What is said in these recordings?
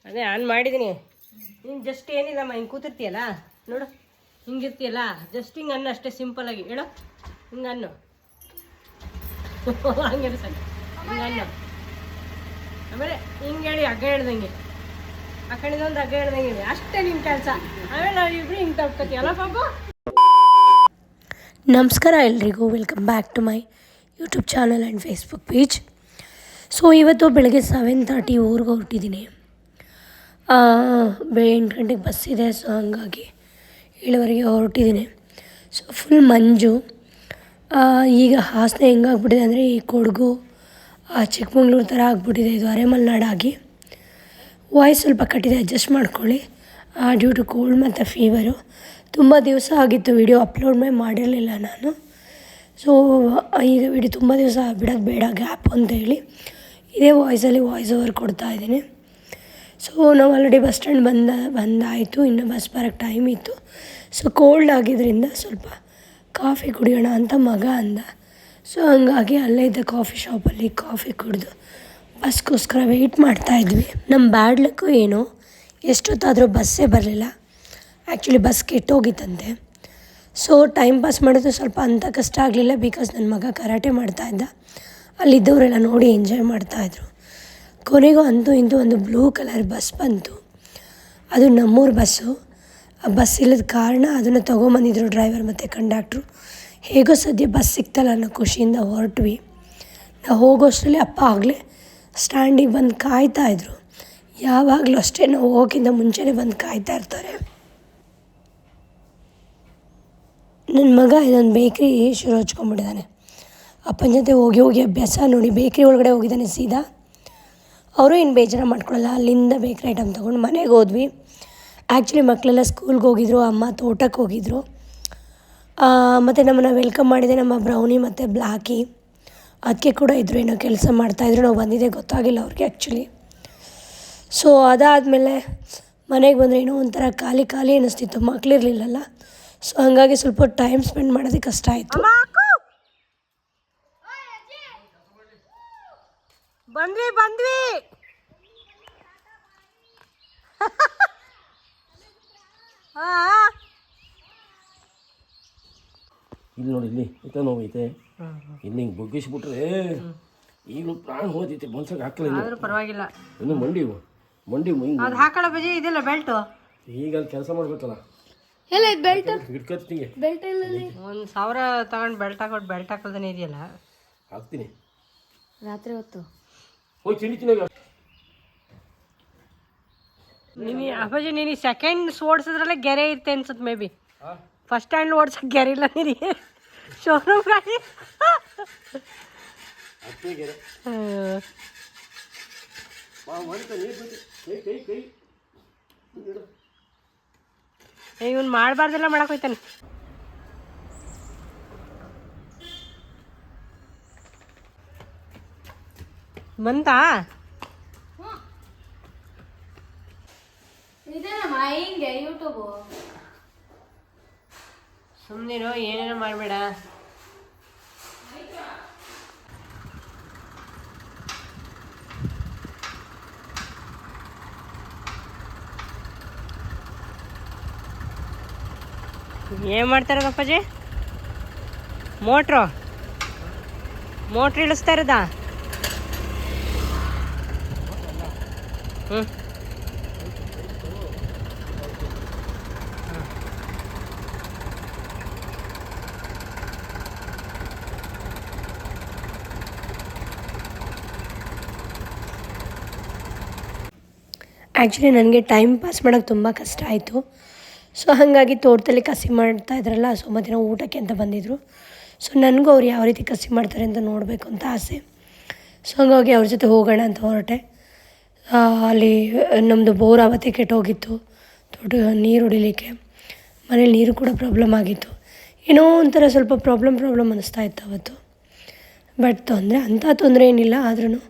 ಅದೇ ಆನ್ ಮಾಡಿದ್ದೀನಿ. ನೀನು ಜಸ್ಟ್ ಏನಿಲ್ಲಮ್ಮ, ಹಿಂಗೆ ಕೂತಿರ್ತೀಯಲ್ಲ ನೋಡು, ಹಿಂಗಿರ್ತೀಯಲ್ಲ, ಜಸ್ಟ್ ಹಿಂಗೆ ಅನ್ನು ಅಷ್ಟೇ ಸಿಂಪಲಾಗಿ ಹೇಳು. ಹಿಂಗೆ ಅನ್ನು ಹಂಗೆ ಸಾಕು, ಹಿಂಗೆ ಅನ್ನು. ಆಮೇಲೆ ಹಿಂಗೆ ಹೇಳಿ ಹಗ್ಗ ಹೇಳ್ದಂಗೆ, ಆ ಕಡೆಯಿಂದ ಒಂದು ಹಗ್ಗ ಹೇಳ್ದಂಗೆ ಅಷ್ಟೇ ನಿನ್ನ ಕೆಲಸ. ಆಮೇಲೆ ನಾವಿಬ್ರು ಹಿಂಗೆ ತಪ್ಕೋತೀವಲ್ಲ ಪಾಪು. ನಮಸ್ಕಾರ ಎಲ್ರಿಗೂ, welcome back to my YouTube channel and Facebook page. So ಇವತ್ತು ಬೆಳಗ್ಗೆ 7:30 ಊರಿಗೆ ಹೊರಟಿದ್ದೀನಿ. 8 ಗಂಟೆಗೆ ಬಸ್ ಇದೆ, ಸೊ ಹಂಗಾಗಿ 7:15 ಹೊರಟಿದ್ದೀನಿ. ಸೊ ಫುಲ್ ಮಂಜು. ಈಗ ಹಾಸನ ಹೆಂಗಾಗ್ಬಿಟ್ಟಿದೆ ಅಂದರೆ ಈ ಕೊಡಗು ಚಿಕ್ಕಮಂಗ್ಳೂರು ಥರ ಆಗ್ಬಿಟ್ಟಿದೆ. ಇದು ಅರೆಮಲೆನಾಡಾಗಿ ವಾಯ್ಸ್ ಸ್ವಲ್ಪ ಕಟ್ಟಿದೆ, ಅಡ್ಜಸ್ಟ್ ಮಾಡ್ಕೊಳ್ಳಿ. ಡ್ಯೂ ಟು ಕೋಲ್ಡ್ ಮತ್ತು ಫೀವರು. ತುಂಬ ದಿವಸ ಆಗಿತ್ತು ವಿಡಿಯೋ ಅಪ್ಲೋಡ್ ಮಾಡಿರಲಿಲ್ಲ ನಾನು. ಸೊ ಈಗ ವಿಡಿಯೋ ತುಂಬ ದಿವಸ ಬಿಡೋದು ಬೇಡ ಗ್ಯಾಪ್ ಅಂತೇಳಿ ಇದೇ ವಾಯ್ಸಲ್ಲಿ ವಾಯ್ಸ್ ಓವರ್ ಕೊಡ್ತಾಯಿದ್ದೀನಿ. ಸೊ ನಾವು ಆಲ್ರೆಡಿ ಬಸ್ ಸ್ಟ್ಯಾಂಡ್ ಬಂದಾಯಿತು, ಇನ್ನು ಬಸ್ ಬರೋಕ್ಕೆ ಟೈಮ್ ಇತ್ತು. ಸೊ ಕೋಲ್ಡ್ ಆಗಿದ್ದರಿಂದ ಸ್ವಲ್ಪ ಕಾಫಿ ಕುಡಿಯೋಣ ಅಂತ ಮಗ ಅಂದ. ಸೊ ಹಂಗಾಗಿ ಅಲ್ಲೇ ಇದ್ದ ಕಾಫಿ ಶಾಪಲ್ಲಿ ಕಾಫಿ ಕುಡಿದು ಬಸ್ಗೋಸ್ಕರ ವೆಯ್ಟ್ ಮಾಡ್ತಾಯಿದ್ವಿ. ನಮ್ಮ ಬ್ಯಾಡ್ ಲಕ್ಕು ಏನೋ ಎಷ್ಟೊತ್ತಾದರೂ ಬಸ್ಸೇ ಬರಲಿಲ್ಲ. ಆ್ಯಕ್ಚುಲಿ ಬಸ್ ಕೆಟ್ಟೋಗಿತ್ತಂತೆ. ಸೊ ಟೈಮ್ ಪಾಸ್ ಮಾಡೋದು ಸ್ವಲ್ಪ ಅಂಥ ಕಷ್ಟ ಆಗಲಿಲ್ಲ, ಬಿಕಾಸ್ ನನ್ನ ಮಗ ಕರಾಟೆ ಮಾಡ್ತಾಯಿದ್ದ. ಅಲ್ಲಿದ್ದವರೆಲ್ಲ ನೋಡಿ ಎಂಜಾಯ್ ಮಾಡ್ತಾಯಿದ್ರು. ಕೊನೆಗೂ ಅಂತೂ ಇಂತೂ ಒಂದು ಬ್ಲೂ ಕಲರ್ ಬಸ್ ಬಂತು. ಅದು ನಮ್ಮೂರು ಬಸ್ಸು. ಆ ಬಸ್ ಇಲ್ಲದ ಕಾರಣ ಅದನ್ನು ತೊಗೊಂಬಂದಿದ್ರು ಡ್ರೈವರ್ ಮತ್ತು ಕಂಡಕ್ಟ್ರು. ಹೇಗೋ ಸದ್ಯ ಬಸ್ ಸಿಕ್ತಲ್ಲ ಅನ್ನೋ ಖುಷಿಯಿಂದ ಹೊರಟ್ವಿ. ನಾವು ಹೋಗೋಷ್ಟರಲ್ಲಿ ಅಪ್ಪ ಆಗಲೇ ಸ್ಟ್ಯಾಂಡಿಗೆ ಬಂದು ಕಾಯ್ತಾಯಿದ್ರು. ಯಾವಾಗಲೂ ಅಷ್ಟೇ ನಾವು ಹೋಗೋಕ್ಕಿಂತ ಮುಂಚೆನೇ ಬಂದು ಕಾಯ್ತಾ ಇರ್ತಾರೆ. ನನ್ನ ಮಗ ಇದೊಂದು ಬೇಕ್ರಿ ಶುರು ಹಚ್ಕೊಂಡ್ಬಿಟ್ಟಿದ್ದಾನೆ. ಅಪ್ಪನ ಜೊತೆ ಹೋಗಿ ಅಭ್ಯಾಸ ನೋಡಿ. ಬೇಕ್ರಿ ಒಳಗಡೆ ಹೋಗಿದ್ದಾನೆ ಸೀದಾ. ಅವರು ಏನು ಬೇಜಾರು ಮಾಡ್ಕೊಳ್ಳಲ್ಲ. ಅಲ್ಲಿಂದ ಬೇಕ್ರಿ ಐಟಮ್ ತೊಗೊಂಡು ಮನೆಗೆ ಹೋದ್ವಿ. ಆ್ಯಕ್ಚುಲಿ ಮಕ್ಕಳೆಲ್ಲ ಸ್ಕೂಲ್ಗೆ ಹೋಗಿದ್ರು, ಅಮ್ಮ ತೋಟಕ್ಕೆ ಹೋಗಿದ್ರು. ಮತ್ತು ನಮ್ಮನ್ನು ವೆಲ್ಕಮ್ ಮಾಡಿದೆ ನಮ್ಮ ಬ್ರೌನಿ ಮತ್ತು ಬ್ಲ್ಯಾಕಿ. ಅದಕ್ಕೆ ಕೂಡ ಇದ್ದರು, ಏನೋ ಕೆಲಸ ಮಾಡ್ತಾಯಿದ್ರು. ನಾವು ಬಂದಿದ್ದೆ ಗೊತ್ತಾಗಿಲ್ಲ ಅವ್ರಿಗೆ ಆ್ಯಕ್ಚುಲಿ. ಸೊ ಅದಾದಮೇಲೆ ಮನೆಗೆ ಬಂದರೆ ಏನೋ ಒಂಥರ ಖಾಲಿ ಖಾಲಿ ಅನ್ನಿಸ್ತಿತ್ತು, ಮಕ್ಕಳಿರಲಿಲ್ಲಲ್ಲ. ಸೊ ಹಾಗಾಗಿ ಸ್ವಲ್ಪ ಟೈಮ್ ಸ್ಪೆಂಡ್ ಮಾಡೋದಕ್ಕೆ ಕಷ್ಟ ಆಯಿತು. ಬಂದ್ವಿ ಇಲ್ಲಿ ನೋಡಿ, ಇಲ್ಲಿ ಈತ ನೋವೈತೆ, ಇಲ್ಲಿ ಹಿಂಗೆ ಬಗ್ಗಿಸ್ಬಿಟ್ರೆ ಈಗಲೂ ಪ್ರಾಣ ಹೋದೈತೆ, ಮನ್ಸಾಗ ಹಾಕಲಿಲ್ಲ. ಆದರೂ ಪರವಾಗಿಲ್ಲ. ಇನ್ನು ಮಂಡಿ ಅದು ಹಾಕೊಳ್ಳೋ ಬಜಿ ಇದಿಲ್ಲ ಬೆಲ್ಟು. ಈಗ ಅಲ್ಲಿ ಕೆಲಸ ಮಾಡ್ಬೇಕಲ್ಲ, ಎಲ್ಲ ಇದು ಬೆಲ್ಟ್ ಹಿಡ್ಕೊತೀನಿ. ಬೆಲ್ಟ್ ಇಲ್ಲ, 1,000 ತಗೊಂಡು ಬೆಲ್ಟ್ ಹಾಕೊಟ್ಟು ಬೆಲ್ಟ್ ಹಾಕೋದನ್ನೇ ಇದೆಯಲ್ಲ, ಹಾಕ್ತೀನಿ ರಾತ್ರಿ ಹೊತ್ತು ಹೋಗಿ ತಿಂಡಿತೀನಿ. ನೀನು ಅಪ್ಪಾಜಿ ನೀನು ಸೆಕೆಂಡ್ಸ್ ಓಡಿಸಿದ್ರಲ್ಲೇ ಗೆರೆ ಇರುತ್ತೆ ಅನ್ಸುತ್ತೆ. ಮೇ ಬಿ ಫಸ್ಟ್ ಸ್ಟ್ಯಾಂಡ್ ಓಡ್ಸೋಕ್ಕೆ ಗೆರೆ ಇಲ್ಲ ನೀರಿಗೆ ಶೋರೂಮ್ ಗಾಡಿ. ಇವನು ಮಾಡಬಾರ್ದೆಲ್ಲ ಮಾಡಕ್ಕೆ ಹೋಯ್ತಾನೆ. ಬಂತಾ ಯೂಟ್ಯೂಬು? ಸುಮ್ಮನಿರೋ, ಏನೇನೋ ಮಾಡಬೇಡ. ಏನು ಮಾಡ್ತಾರೆ ಅಪ್ಪಾಜಿ? ಮೋಟ್ರು ಇಳಿಸ್ತಾ ಇರೋದಾ? ಹ್ಞೂ ಆ್ಯಕ್ಚುಲಿ ನನಗೆ ಟೈಮ್ ಪಾಸ್ ಮಾಡೋಕ್ಕೆ ತುಂಬ ಕಷ್ಟ ಆಯಿತು. ಸೊ ಹಾಗಾಗಿ ತೋಟದಲ್ಲಿ ಕಸಿ ಮಾಡ್ತಾಯಿದ್ರಲ್ಲ, ಸೊ ಮಧ್ಯಾಹ್ನ ಊಟಕ್ಕೆ ಅಂತ ಬಂದಿದ್ದರು. ಸೊ ನನಗೂ ಅವ್ರು ಯಾವ ರೀತಿ ಕಸಿ ಮಾಡ್ತಾರೆ ಅಂತ ನೋಡಬೇಕು ಅಂತ ಆಸೆ. ಸೊ ಹಾಗಾಗಿ ಅವ್ರ ಜೊತೆ ಹೋಗೋಣ ಅಂತ ಹೊರಟೆ. ಅಲ್ಲಿ ನಮ್ಮದು ಬೋರ್ ಆವತ್ತೇ ಕೆಟ್ಟೋಗಿತ್ತು, ತೋಟ ನೀರು ಹೊಡಿಲಿಕ್ಕೆ. ಮನೇಲಿ ನೀರು ಕೂಡ ಪ್ರಾಬ್ಲಮ್ ಆಗಿತ್ತು. ಏನೋ ಒಂಥರ ಸ್ವಲ್ಪ ಪ್ರಾಬ್ಲಮ್ ಅನ್ನಿಸ್ತಾ ಇತ್ತು ಅವತ್ತು. ಬಟ್ ಅಂಥ ತೊಂದರೆ ಏನಿಲ್ಲ ಆದ್ರೂ.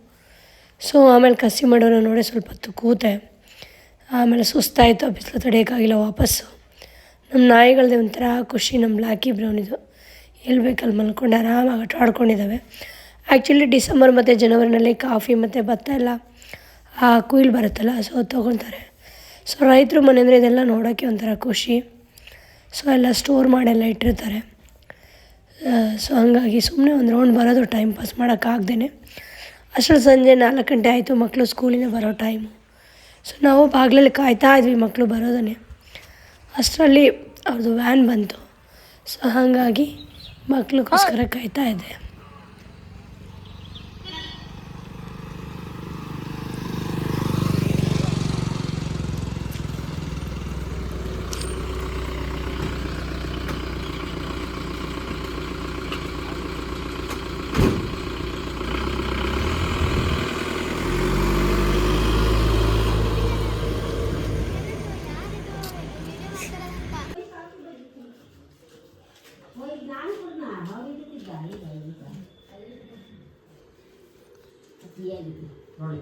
ಸೊ ಆಮೇಲೆ ಕಸಿ ಮಾಡೋರು ನೋಡಿ ಸ್ವಲ್ಪ ಹೊತ್ತು ಕೂತೆ. ಆಮೇಲೆ ಸುಸ್ತಾಯಿತು, ಬಿಸಿಲು ತಡೆಯೋಕ್ಕಾಗಿಲ್ಲ. ವಾಪಸ್ಸು ನಮ್ಮ ನಾಯಿಗಳದೇ ಒಂಥರ ಖುಷಿ. ನಮ್ಮ ಬ್ಲ್ಯಾಕಿ ಬ್ರೌನಿದು ಎಲ್ಲಿ ಬೇಕಲ್ಲಿ ಮಲ್ಕೊಂಡು ಆರಾಮಾಗಿ ಆಟ ಆಡ್ಕೊಂಡಿದ್ದಾವೆ. ಆ್ಯಕ್ಚುಲಿ ಡಿಸೆಂಬರ್ ಮತ್ತು ಜನವರಿನಲ್ಲಿ ಕಾಫಿ ಮತ್ತು ಭತ್ತ ಎಲ್ಲ ಕುಯ್ಲು ಬರುತ್ತಲ್ಲ, ಸೊ ತೊಗೊಳ್ತಾರೆ. ಸೊ ರೈತರು ಮನೆ ಅಂದರೆ ಇದೆಲ್ಲ ನೋಡೋಕ್ಕೆ ಒಂಥರ ಖುಷಿ. ಸೊ ಎಲ್ಲ ಸ್ಟೋರ್ ಮಾಡೆಲ್ಲ ಇಟ್ಟಿರ್ತಾರೆ. ಸೊ ಹಂಗಾಗಿ ಸುಮ್ಮನೆ ಒಂದು ರೌಂಡ್ ಬರೋದು ಟೈಮ್ ಪಾಸ್ ಮಾಡೋಕ್ಕಾಗ್ದೇ. ಅಷ್ಟರಲ್ಲಿ ಸಂಜೆ 4 ಗಂಟೆ ಆಯಿತು, ಮಕ್ಕಳು ಸ್ಕೂಲಿಂದ ಬರೋ ಟೈಮು. ಸೊ ನಾವು ಬಾಗಿಲಲ್ಲಿ ಕಾಯ್ತಾ ಇದ್ವಿ ಮಕ್ಕಳು ಬರೋದನ್ನೇ. ಅಷ್ಟರಲ್ಲಿ ಅವ್ರದ್ದು ವ್ಯಾನ್ ಬಂತು. ಸೊ ಹಾಗಾಗಿ ಮಕ್ಳಿಗೋಸ್ಕರ ಕಾಯ್ತಾ ಇದ್ದೆ. ನೋಡಿ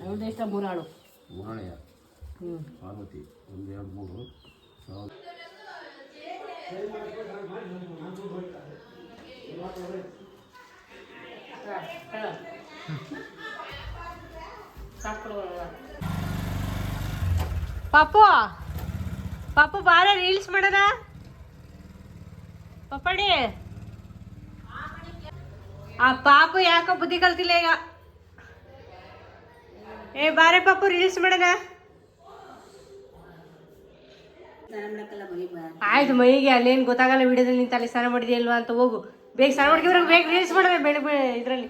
ಅವ್ರದ್ದು ಎಷ್ಟು ಮೂರಾಳು ಮೂರನೆಯ ಪಾರ್ವತಿ 1 2 3 ಪಾಪು ಪಾಪು ಬಾರ ರೀಲ್ಸ್ ಮಾಡೋಣ ಪಪ್ಪಡಿ. ಆ ಪಾಪು ಯಾಕೋ ಬುದ್ಧಿ ಕಲ್ತಿಲ್ಲ ಈಗ. ಏ ಬಾರೆ ಪಾಪು ರೀಲ್ಸ್ ಮಾಡೋಣ. ಆಯ್ತು ಮೈಗೆ ಅಲ್ಲೇನು ಗೊತ್ತಾಗಲ್ಲ ವಿಡಿಯೋದಲ್ಲಿ ನಿಂತ ಅಲ್ಲಿ ಸ್ನಾನ ಮಾಡಿದೆಯಲ್ವಾ ಅಂತ ಹೋಗು. ಬೇಗ ಸ್ನಾನ ಮಾಡ್ಕೊಂಡ್ರೆ ಬೇಗ ರೀಲ್ಸ್ ಮಾಡೋಣ ಇದರಲ್ಲಿ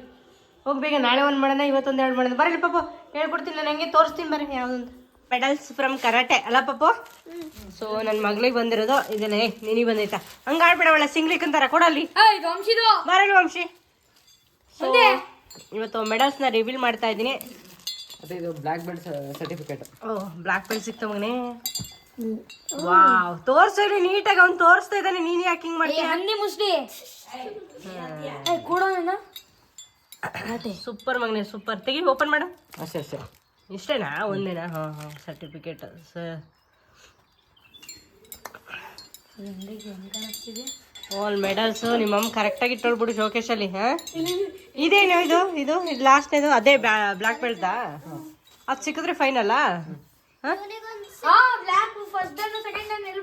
ಹೋಗಿ ಬೇಗ. ನಾಳೆ ಒಂದು ಮಾಡೋಣ, ಇವತ್ತೊಂದು 2 ಮಾಡೋಣ. ಬರಲಿ ಪಾಪು ಹೇಳ್ಕೊಡ್ತೀನಿ ನಾನು, ಹಂಗೆ ತೋರಿಸ್ತೀನಿ ಬರ್ರಿ ಯಾವುದೊಂದು. ಮೆಡಲ್ಸ್ ಫ್ರಮ್ ಕರಾಟೆ ಅಲ್ಲ ಪಾಪು. ಸೊ ನನ್ನ ಮಗಳಿಗೆ ಬಂದಿರೋದು ಇದನ್ನೇ. ನಿನಗೆ ಬಂದೈತಾ? ಹಂಗೆ ಆಡ್ಬೇಡವಳ ಸಿಂಗ್ಲಿಕ್ ಅಂತಾರ ಕೊಡಲ್ಲಿ ಬರಲಿ ವಂಶಿ. ಸೊ ಇವತ್ತು ಮೆಡಲ್ಸ್ನ ರಿವೀಲ್ ಮಾಡ್ತಾ ಇದ್ದೀನಿ. ಅದೇ ಇದು ಬ್ಲ್ಯಾಕ್ ಬೆಲ್ಟ್ ಸರ್ಟಿಫಿಕೇಟ್. ಓಹ್ ಬ್ಲ್ಯಾಕ್ ಬೆಲ್ಟ್ ಸಿಕ್ತ ಮಗನೇ. ವಾವ್ ತೋರ್ಸಲಿ ನೀಟಾಗಿ. ಅವ್ನು ತೋರಿಸ್ತಾ ಇದ್ದಾನೆ, ನೀನು ಯಾಕೆ ಹಿಂಗೆ ಮಾಡ್ತೀಯ? ಸೂಪರ್ ಮಗನೇ ಸೂಪರ್. ತೆಗಿ ಓಪನ್ ಮಾಡು. ಅಷ್ಟೇ ಅಷ್ಟೇ ಇಷ್ಟೇನಾ? ಒಂದೇನಾ? ಹಾಂ ಹಾಂ ಸರ್ಟಿಫಿಕೇಟ್ ಆಲ್ ಮೆಡಲ್ಸು ನಿಮ್ಮಮ್ಮ ಕರೆಕ್ಟಾಗಿ ಇಟ್ಟೋಳ್ಬಿಡು ಶೋಕೇಶಲ್ಲಿ. ಹಾಂ ಇದೇನು ಇದು ಇದು ಇದು ಲಾಸ್ಟ್ನೇದು ಅದೇ ಬ್ಲ್ಯಾಕ್ ಬೆಲ್ಟ್ದಾ? ಅದು ಸಿಕ್ಕಿದ್ರೆ ಫೈನಲ್ಲಾ? ಹಾಂ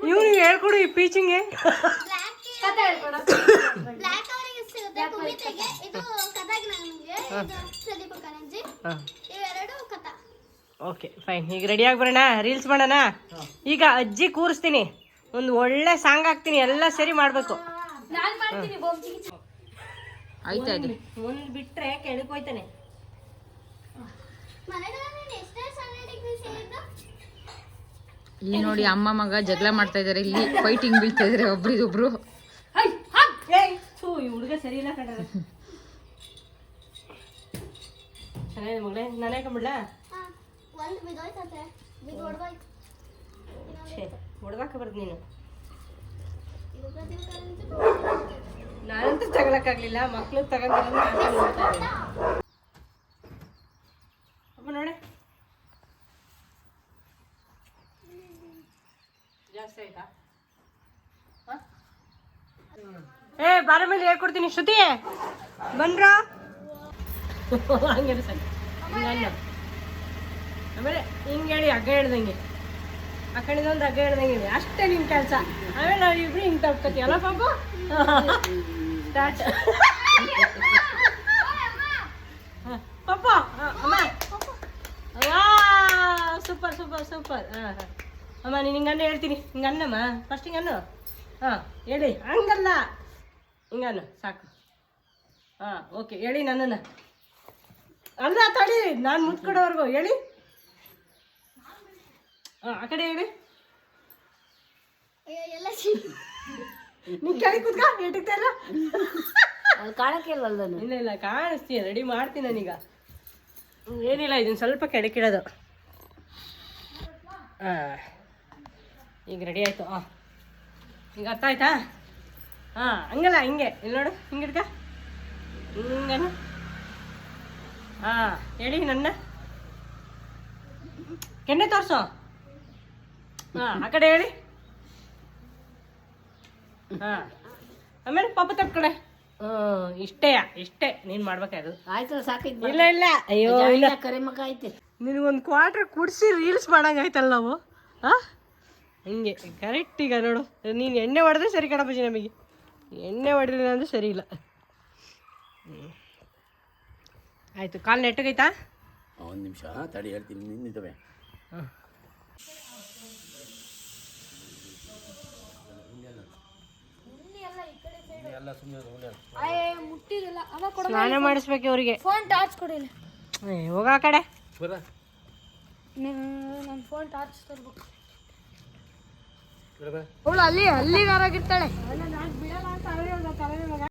ಇವ್ನು ಹೇಳ್ಕೊಡು ಈ ಪೀಚಿಂಗೆ. Okay fine. ಈಗ ರೆಡಿಯಾಗಿ ಬರೋಣ, ರೀಲ್ಸ್ ಮಾಡೋಣ. ಈಗ ಅಜ್ಜಿ ಕೂರಿಸ್ತೀನಿ, ಒಂದು ಒಳ್ಳೆ ಸಾಂಗ್ ಹಾಕ್ತೀನಿ, ಎಲ್ಲ ಸರಿ ಮಾಡಬೇಕು. ಆಯ್ತಾ ಇದೆ ಮುಂದೆ ಬಿಟ್ರೆ ಕೆಳಗೆ ಹೋಯ್ತಾನೆ. ಇಲ್ಲಿ ನೋಡಿ ಅಮ್ಮ ಮಗ ಜಗಳ ಮಾಡ್ತಾ ಇದಾರೆ. ಇಲ್ಲಿ ಫೈಟಿಂಗ್ ಬೀಳ್ತಾ ಇದಾರೆ ಒಬ್ರಿಗೊಬ್ರು. ಈ ಹುಡುಗ ಸರಿ ಇಲ್ಲ ಕಣ್ಣ. ಚೆನ್ನಾಗಿದೆ ಮಗಳೇ, ನಾನು ಹಾಕೊಂಬಿಡ್ಲಾ? ಹೊಡ್ದಾಕ ಬರ್ದು ನೀನು. ನಾನಂತೂ ತಗೊಳಕ್ಕಾಗ್ಲಿಲ್ಲ, ಮಕ್ಳು ತಗೊಂಡಿಲ್ಲ. ಅಪ್ಪ ನೋಡೆ ಜಾಸ್ತಿ ಆಯ್ತಾ? ಏ ಬಾರ ಮೇಲೆ ಹೇಳ್ಕೊಡ್ತೀನಿ. ಶ್ರುತಿ ಬನ್ರ ಹಂಗೆ ಸರಿ ಹಿಂಗನ್ನ. ಆಮೇಲೆ ಹಿಂಗೆ ಹೇಳಿ ಹಗ್ಗ ಹೇಳ್ದಂಗೆ, ಆ ಕಡೆಯಿಂದ ಒಂದು ಹಗ್ಗ ಹೇಳ್ದಂಗೆ ಅಷ್ಟೇ ನಿನ್ನ ಕೆಲಸ. ಆಮೇಲೆ ನಾವು ಇಬ್ರು ಹಿಂಗೆ ತಪ್ಕೊತೀವಿ ಅಲ್ಲ ಪಾಪು? ಸ್ಟಾರ್ಟ್ ಪಾಪ. ಅಮ್ಮ ಸೂಪರ್ ಸೂಪರ್ ಸೂಪರ್. ಹಾಂ ಹಾಂ ಅಮ್ಮ ನೀನು ಹಿಂಗನ್ನ ಹೇಳ್ತೀನಿ. ಹಿಂಗನ್ನಮ್ಮ ಫಸ್ಟ್ ಹಿಂಗನ್ನು. ಹಾಂ ಹೇಳಿ. ಹಂಗಲ್ಲ ಹಿಂಗನ್ನು ಸಾಕು. ಹಾಂ ಓಕೆ ಹೇಳಿ. ನನ್ನನ್ನು ಅಲ್ಲ ತಡಿ, ನಾನು ಮುಚ್ಕೊಡೋವರೆಗೂ ಹೇಳಿ. ಹಾಂ ಆ ಕಡೆ ಹೇಳಿ. ನೀನು ಕೆಳಗೆ ಕೂತ್ಕ ಇಟ್ಟಿಗ್ತಾ ಇಲ್ಲ. ಅದು ಕಾಣಕ್ಕೆ ಇಲ್ಲಲ್ಲ. ಇಲ್ಲ ಇಲ್ಲ ಕಾಣಿಸ್ತೀಯ, ರೆಡಿ ಮಾಡ್ತೀನಿ ನಾನೀಗ. ಏನಿಲ್ಲ, ಇದನ್ನು ಸ್ವಲ್ಪ ಕೆಳಕಿಡೋದು. ಹಾಂ ಈಗ ರೆಡಿ ಆಯಿತು. ಹಾಂ ಈಗ ಅರ್ಥ ಆಯ್ತಾ? ಹಾಂ ಹಂಗಲ್ಲ ಹಿಂಗೆ. ಇಲ್ಲಿ ನೋಡು ಹಿಂಗೆ ಇಡ್ಕ ಹಿಂಗನು. ಹಾಂ ಹೇಳಿ ನನ್ನ. ಕೆನ್ನೆ ತೋರಿಸು. ಹಾಂ ಆ ಕಡೆ ಹೇಳಿ. ಹಾಂ ಆಮೇಲೆ ಪಾಪ ತಪ್ಪ ಕಡೆ. ಇಷ್ಟೇ ನೀನು ಮಾಡ್ಬೇಕಾದ್ರು. ಆಯ್ತು ಸಾಕಿದ್ ಇಲ್ಲ ಇಲ್ಲ ಅಯ್ಯೋ ಇಲ್ಲ, ಕರೆ ಮಗ ಐತಿ. ನಿನಗೊಂದು ಕ್ವಾರ್ಟರ್ ಕುಡಿಸಿ ರೀಲ್ಸ್ ಮಾಡಂಗೆ ಆಯ್ತಲ್ಲ ನಾವು. ಹಾಂ ಹಿಂಗೆ ಕರೆಕ್ಟ್. ಈಗ ನೋಡು, ನೀನು ಎಣ್ಣೆ ಹೊಡೆದ್ರೆ ಸರಿ ಕಣಪ್ಪಾಜಿ, ನಮಗೆ ಎಣ್ಣೆ ಹೊಡೆದಿಲ್ಲ ಅಂದರೆ ಸರಿ ಇಲ್ಲ. ಆಯಿತು, ಕಾಲು ನೆಟ್ಟಗೈತಾ? ಒಂದು ನಿಮಿಷ ತಡಿ ಹೇಳ್ತೀನಿ, ನಿಂತಿದ್ದಾವೆ. ಸ್ನಾನ ಮಾಡಿಸ್ಬೇಕು ಅವ್ರಿಗೆ. ಫೋನ್ ಟಾರ್ಚ್ ಕೊಡಿಲ್ಲ. ಹೋಗ ಆ ಕಡೆ. ನನ್ನ ಫೋನ್ ಟಾರ್ಚ್ ತರ್ಬೇಕು. ಅವಳು ಅಲ್ಲಿಗಾರಾಗಿರ್ತಾಳೆ.